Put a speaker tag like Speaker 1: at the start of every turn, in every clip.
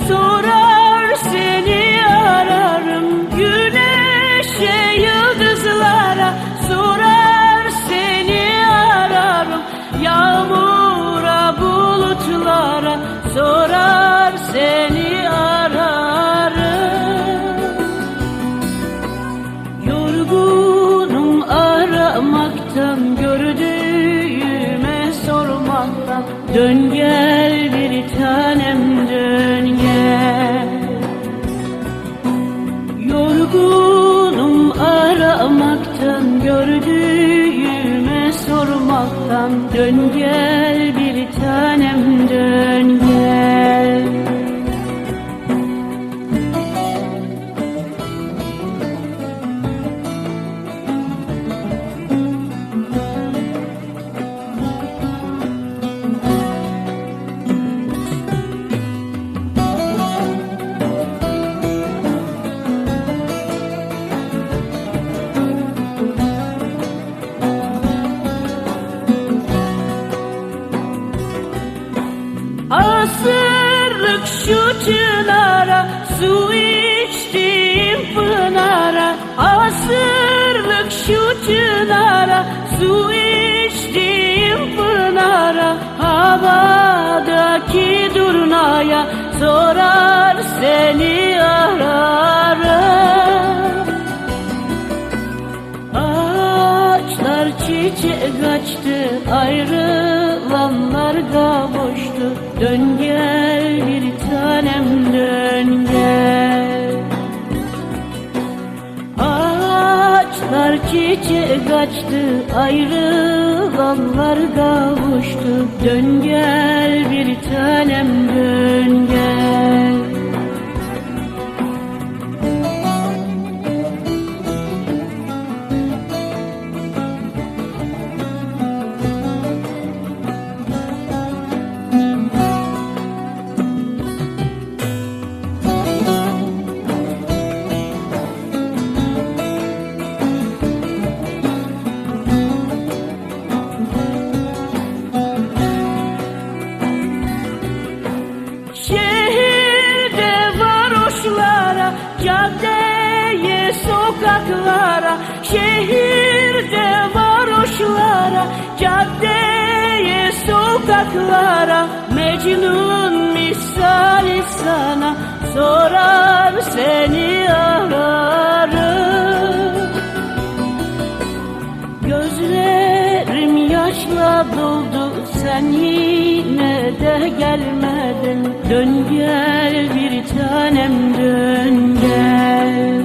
Speaker 1: sorar seni ararım. Güneşe, yıldızlara sorar seni ararım. Yağmura, bulutlara sorar seni ararım. Yorgunum aramaktan, gördüğüme sormaktan. Dön gel bir tanem, dön gel. Yorgunum aramaktan, gördüğüme sormaktan. Dön gel bir tanem, dön gel. Asırlık şu çınara, su içtiğim pınara. Asırlık şu çınara, su içtiğim pınara. Havadaki durnaya sorar seni ararım. Ağaçlar çiçek açtı, ayrılanlar kavuştu. Dön gel bir tanem, dön gel. Ağaçlar çiçek açtı, ayrılanlar kavuştu. Dön gel bir tanem, dön gel. Caddeye, sokaklara, şehirde varoşlara, caddeye, sokaklara. Mecnun misali sana sorar seni ararım. Gözlerim yaşla doldu, sen yine de gelmedin. Dön gel bir tanem, dön gel.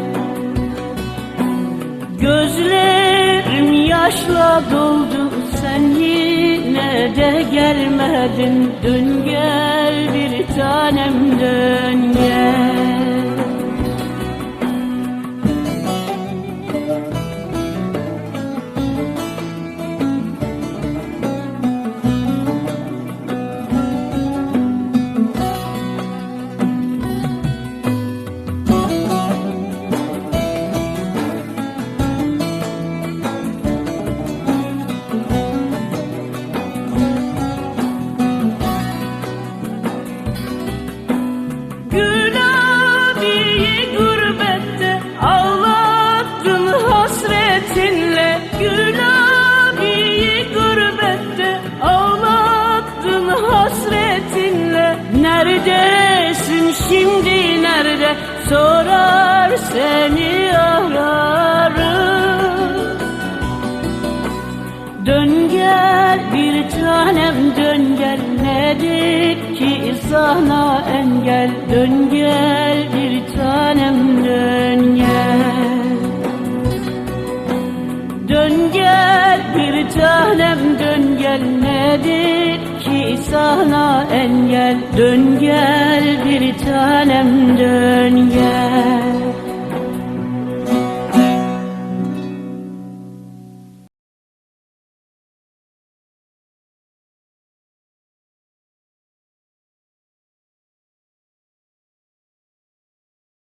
Speaker 1: Gözlerim yaşla doldu, sen yine de gelmedin. Dön gel bir tanem, dön gel. Neredesin şimdi, nerede sorar seni ararım. Dön gel bir tanem, dön gel. Nedir ki sana engel? Dön gel bir tanem, dön gel. Dön gel bir tanem, dön gel. Nedir ki sana engel? Dön gel bir tanem, dön gel.